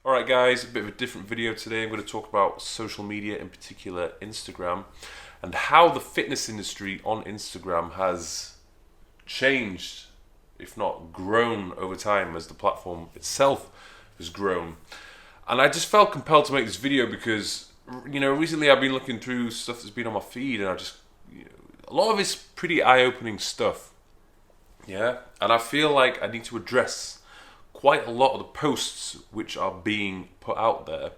Alright guys, a bit of a different video today. I'm going to talk about social media, in particular Instagram, and how the fitness industry on Instagram has changed, if not grown over time as the platform itself has grown. And I just felt compelled to make this video because, recently I've been looking through stuff that's been on my feed, and a lot of it's pretty eye-opening stuff. Yeah, and I feel like I need to address quite a lot of the posts which are being put out there,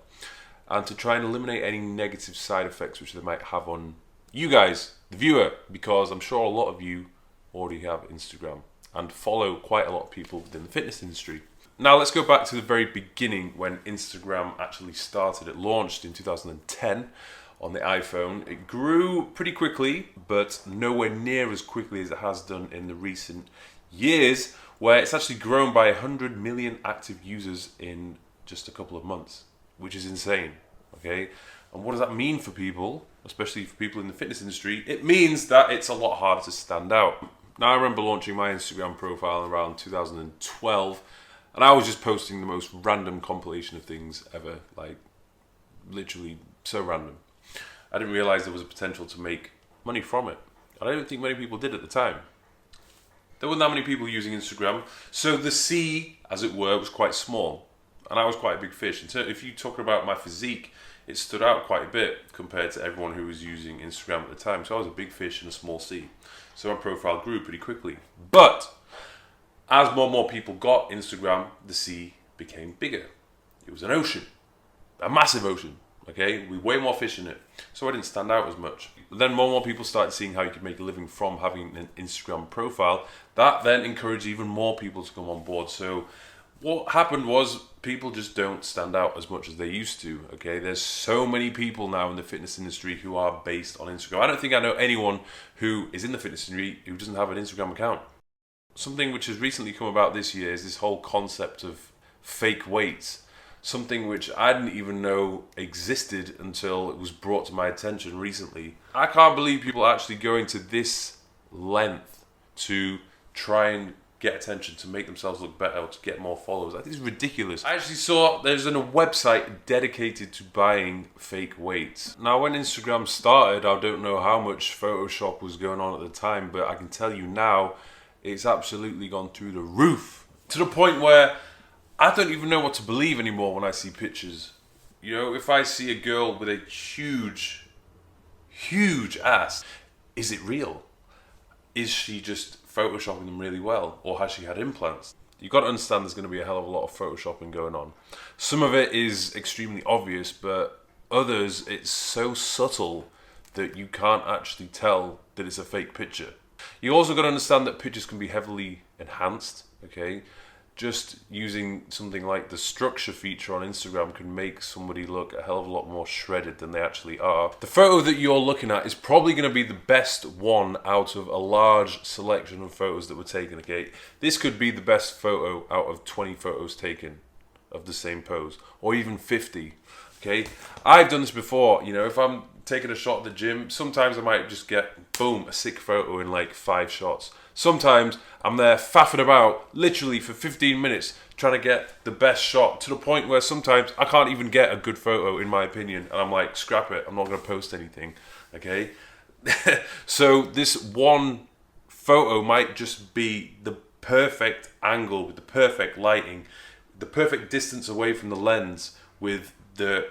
and to try and eliminate any negative side effects which they might have on you guys, the viewer, because I'm sure a lot of you already have Instagram and follow quite a lot of people within the fitness industry. Now let's go back to the very beginning when Instagram actually started. It launched in 2010 on the iPhone. It grew pretty quickly, but nowhere near as quickly as it has done in the recent years, where it's actually grown by 100 million active users in just a couple of months, which is insane, okay? And what does that mean for people, especially for people in the fitness industry? It means that it's a lot harder to stand out. Now, I remember launching my Instagram profile around 2012, and I was just posting the most random compilation of things ever, like literally so random. I didn't realize there was a potential to make money from it. And I don't think many people did at the time. There weren't that many people using Instagram, so the sea, as it were, was quite small, and I was quite a big fish. And so if you talk about my physique, it stood out quite a bit compared to everyone who was using Instagram at the time. So I was a big fish in a small sea. So my profile grew pretty quickly. But as more and more people got Instagram, the sea became bigger. It was an ocean, a massive ocean. Okay, we way more fish in it, so I didn't stand out as much. Then more and more people started seeing how you could make a living from having an Instagram profile. That then encouraged even more people to come on board. So what happened was people just don't stand out as much as they used to. Okay, there's so many people now in the fitness industry who are based on Instagram. I don't think I know anyone who is in the fitness industry who doesn't have an Instagram account. Something which has recently come about this year is this whole concept of fake weights. Something which I didn't even know existed until it was brought to my attention recently. I can't believe people are actually going to this length to try and get attention, to make themselves look better, or to get more followers. I think it's ridiculous. I actually saw there's a website dedicated to buying fake weights. Now, when Instagram started, I don't know how much Photoshop was going on at the time, but I can tell you now, it's absolutely gone through the roof. To the point where I don't even know what to believe anymore when I see pictures. If I see a girl with a huge ass, is it real? Is she just photoshopping them really well? Or has she had implants? You've got to understand there's going to be a hell of a lot of photoshopping going on. Some of it is extremely obvious, but others, it's so subtle that you can't actually tell that it's a fake picture. You also got to understand that pictures can be heavily enhanced, okay? Just using something like the structure feature on Instagram can make somebody look a hell of a lot more shredded than they actually are. The photo that you're looking at is probably going to be the best one out of a large selection of photos that were taken, okay? This could be the best photo out of 20 photos taken of the same pose, or even 50, okay? I've done this before, if I'm taking a shot at the gym, sometimes I might just get, boom, a sick photo in like 5 shots. Sometimes I'm there faffing about literally for 15 minutes trying to get the best shot, to the point where sometimes I can't even get a good photo in my opinion, and I'm like, scrap it, I'm not going to post anything, okay? So this one photo might just be the perfect angle with the perfect lighting, the perfect distance away from the lens, with the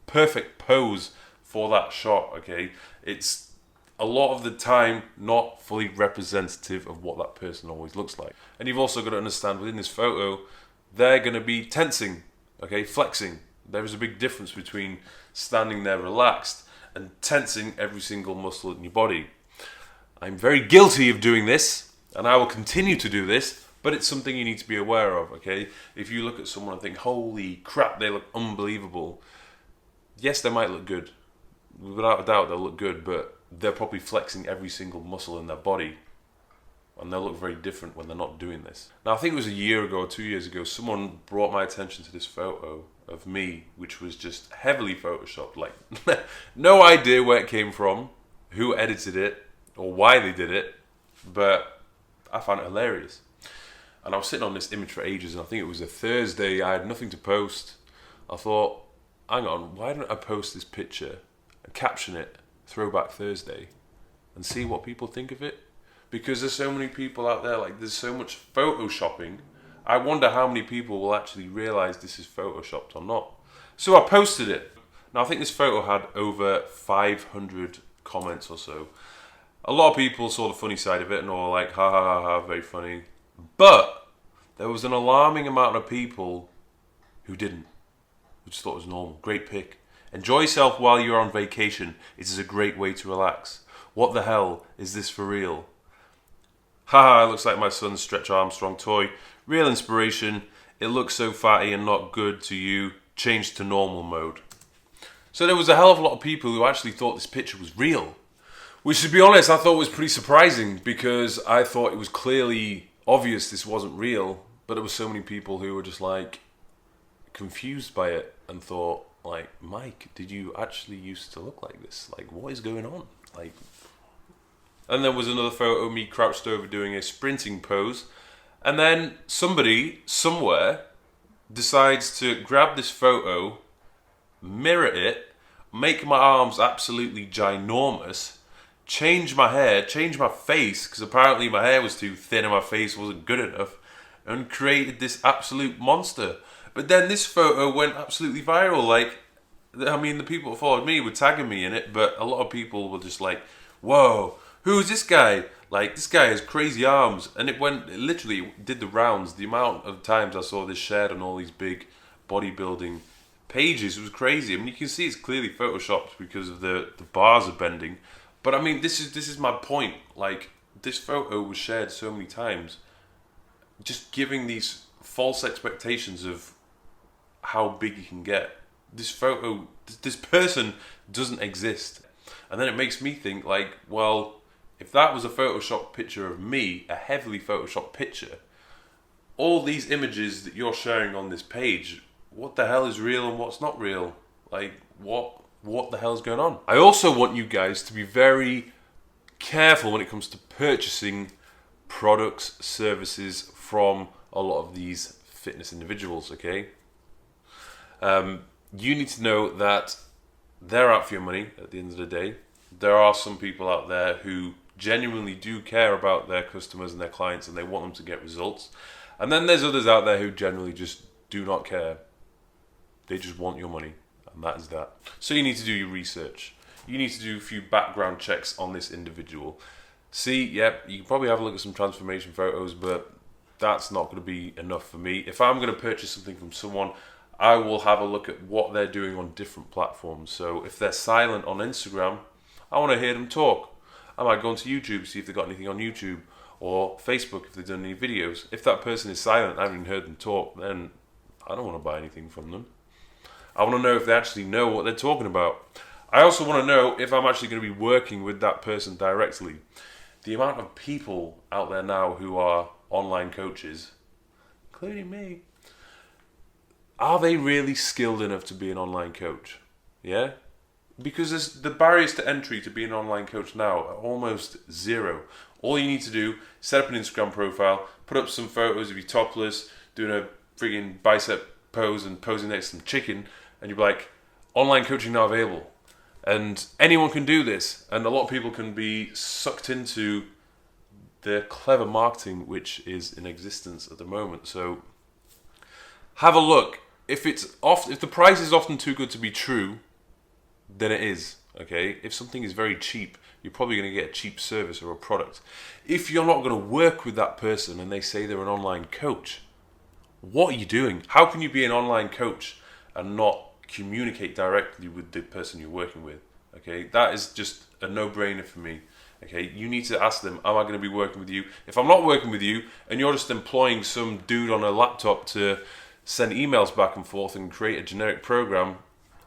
perfect pose for that shot, okay? It's a lot of the time not fully representative of what that person always looks like. And you've also got to understand, within this photo, they're going to be tensing, okay, flexing. There is a big difference between standing there relaxed and tensing every single muscle in your body. I'm very guilty of doing this, and I will continue to do this, but it's something you need to be aware of, okay? If you look at someone and think, holy crap, they look unbelievable, yes, they might look good. Without a doubt, they'll look good, but they're probably flexing every single muscle in their body, and they'll look very different when they're not doing this. Now, I think it was a year ago or 2 years ago, someone brought my attention to this photo of me, which was just heavily photoshopped. Like, no idea where it came from, who edited it, or why they did it, but I found it hilarious. And I was sitting on this image for ages, and I think it was a Thursday. I had nothing to post. I thought, hang on, why don't I post this picture and caption it Throwback Thursday and see what people think of it? Because there's so many people out there, like there's so much photoshopping. I wonder how many people will actually realise this is photoshopped or not. So I posted it. Now I think this photo had over 500 comments or so. A lot of people saw the funny side of it and were like, ha ha ha ha, very funny. But there was an alarming amount of people who didn't, who just thought it was normal. Great pic. Enjoy yourself while you're on vacation. It is a great way to relax. What the hell is this for real? Haha, it looks like my son's Stretch Armstrong toy. Real inspiration. It looks so fatty and not good to you. Change to normal mode. So there was a hell of a lot of people who actually thought this picture was real. Which, to be honest, I thought was pretty surprising, because I thought it was clearly obvious this wasn't real, but there were so many people who were just like confused by it and thought, like, Mike, did you actually used to look like this? Like, what is going on? Like, and there was another photo of me crouched over doing a sprinting pose, and then somebody somewhere decides to grab this photo, mirror it, make my arms absolutely ginormous, change my hair, change my face, because apparently my hair was too thin and my face wasn't good enough, and created this absolute monster. But then this photo went absolutely viral. Like, I mean, the people that followed me were tagging me in it, but a lot of people were just like, whoa, who's this guy? Like, this guy has crazy arms. And it literally did the rounds. The amount of times I saw this shared on all these big bodybuilding pages was crazy. I mean, you can see it's clearly photoshopped because of the bars are bending. But I mean, this is my point. Like, this photo was shared so many times, just giving these false expectations of how big you can get. This photo, this person doesn't exist. And then it makes me think, like, well, if that was a photoshopped picture of me, a heavily photoshopped picture, all these images that you're sharing on this page, what the hell is real and what's not real? Like, what the hell is going on? I also want you guys to be very careful when it comes to purchasing products, services from a lot of these fitness individuals, okay? You need to know that they're out for your money at the end of the day. There are some people out there who genuinely do care about their customers and their clients, and they want them to get results. And then there's others out there who generally just do not care. They just want your money, and that is that. So you need to do your research. You need to do a few background checks on this individual. See, yep, you can probably have a look at some transformation photos, but that's not going to be enough for me. If I'm going to purchase something from someone, I will have a look at what they're doing on different platforms. So if they're silent on Instagram, I want to hear them talk. I might go onto YouTube, see if they've got anything on YouTube, or Facebook if they've done any videos. If that person is silent, I haven't heard them talk, then I don't want to buy anything from them. I want to know if they actually know what they're talking about. I also want to know if I'm actually going to be working with that person directly. The amount of people out there now who are online coaches, including me, are they really skilled enough to be an online coach? Yeah? Because the barriers to entry to be an online coach now are almost zero. All you need to do, set up an Instagram profile, put up some photos of you topless, doing a friggin' bicep pose and posing next to some chicken, and you're like, online coaching now available. And anyone can do this, and a lot of people can be sucked into the clever marketing which is in existence at the moment. So have a look. If the price is often too good to be true, then it is. Okay, if something is very cheap, you're probably going to get a cheap service or a product. If you're not going to work with that person and they say they're an online coach, what are you doing? How can you be an online coach and not communicate directly with the person you're working with? Okay, that is just a no-brainer for me. Okay, you need to ask them, am I going to be working with you? If I'm not working with you and you're just employing some dude on a laptop to send emails back and forth and create a generic program,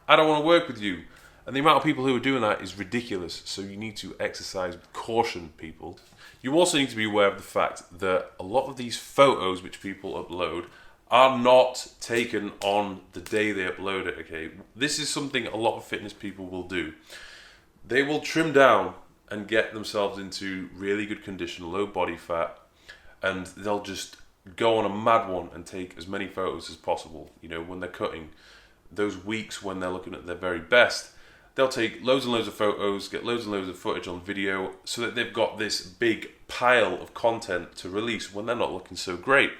I don't want to work with you. And the amount of people who are doing that is ridiculous. So you need to exercise with caution, people. You also need to be aware of the fact that a lot of these photos which people upload are not taken on the day they upload it, okay? This is something a lot of fitness people will do. They will trim down and get themselves into really good condition, low body fat, and they'll just go on a mad one and take as many photos as possible. You know, when they're cutting, those weeks when they're looking at their very best, they'll take loads and loads of photos, get loads and loads of footage on video, so that they've got this big pile of content to release when they're not looking so great.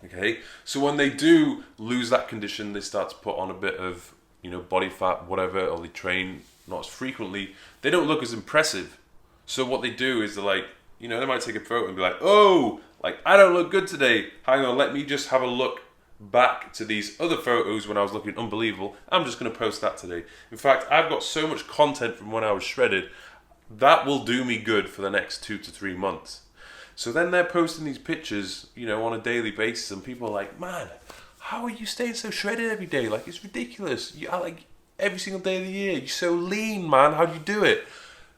Okay, so when they do lose that condition, they start to put on a bit of, you know, body fat, whatever, or they train not as frequently, they don't look as impressive. So what they do is they're like, you know, they might take a photo and be like, oh, like, I don't look good today. Hang on, let me just have a look back to these other photos when I was looking unbelievable. I'm just going to post that today. In fact, I've got so much content from when I was shredded, that will do me good for the next 2 to 3 months. So then they're posting these pictures, you know, on a daily basis, and people are like, man, how are you staying so shredded every day? Like, it's ridiculous. You are like every single day of the year. You're so lean, man. How do you do it?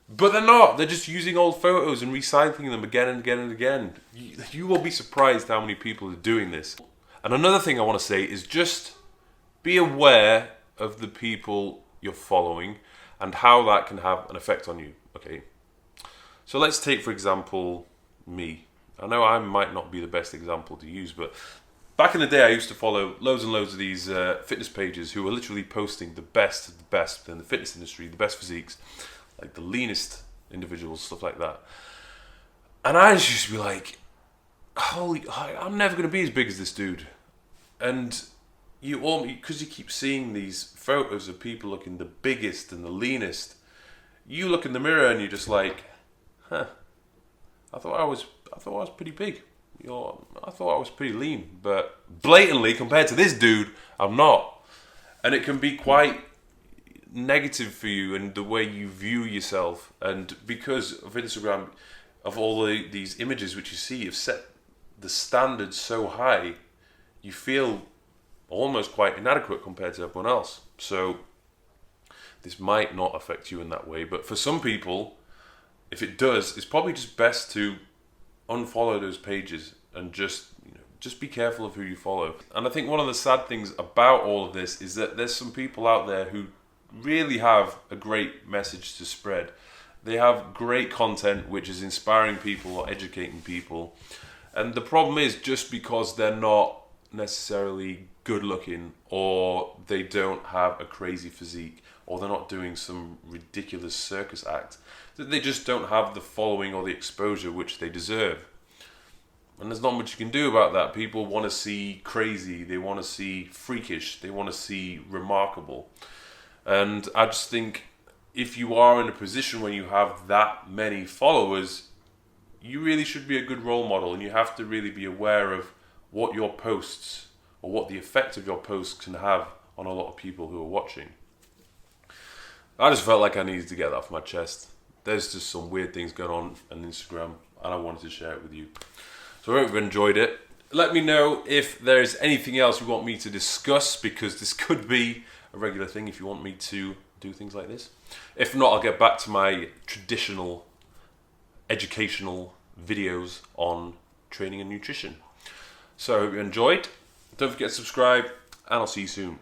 But they're not. They're just using old photos and recycling them again and again and again. You will be surprised how many people are doing this. And another thing I want to say is just be aware of the people you're following and how that can have an effect on you. Okay. So let's take, for example, me. I know I might not be the best example to use, but back in the day I used to follow loads and loads of these fitness pages who were literally posting the best of the best in the fitness industry, the best physiques, like the leanest individuals, stuff like that. And I just used to be like, holy, I'm never going to be as big as this dude. And you all, because you keep seeing these photos of people looking the biggest and the leanest, you look in the mirror and you're just like, huh, I thought I was pretty big. I thought I was pretty lean, but blatantly compared to this dude, I'm not. And it can be quite negative for you and the way you view yourself. And because of Instagram, of all these images which you see, have set the standards so high, you feel almost quite inadequate compared to everyone else. So this might not affect you in that way, but for some people, if it does, it's probably just best to unfollow those pages and just be careful of who you follow. And I think one of the sad things about all of this is that there's some people out there who really have a great message to spread. They have great content which is inspiring people or educating people. And the problem is, just because they're not necessarily good looking, or they don't have a crazy physique, or they're not doing some ridiculous circus act, that they just don't have the following or the exposure which they deserve. And there's not much you can do about that. People want to see crazy, they want to see freakish, they want to see remarkable. And I just think if you are in a position where you have that many followers, you really should be a good role model, and you have to really be aware of what your posts or what the effect of your posts can have on a lot of people who are watching. I just felt like I needed to get that off my chest. There's just some weird things going on Instagram, and I wanted to share it with you. So I hope you enjoyed it. Let me know if there's anything else you want me to discuss, because this could be a regular thing if you want me to do things like this. If not, I'll get back to my traditional educational videos on training and nutrition. So I hope you enjoyed. Don't forget to subscribe, and I'll see you soon.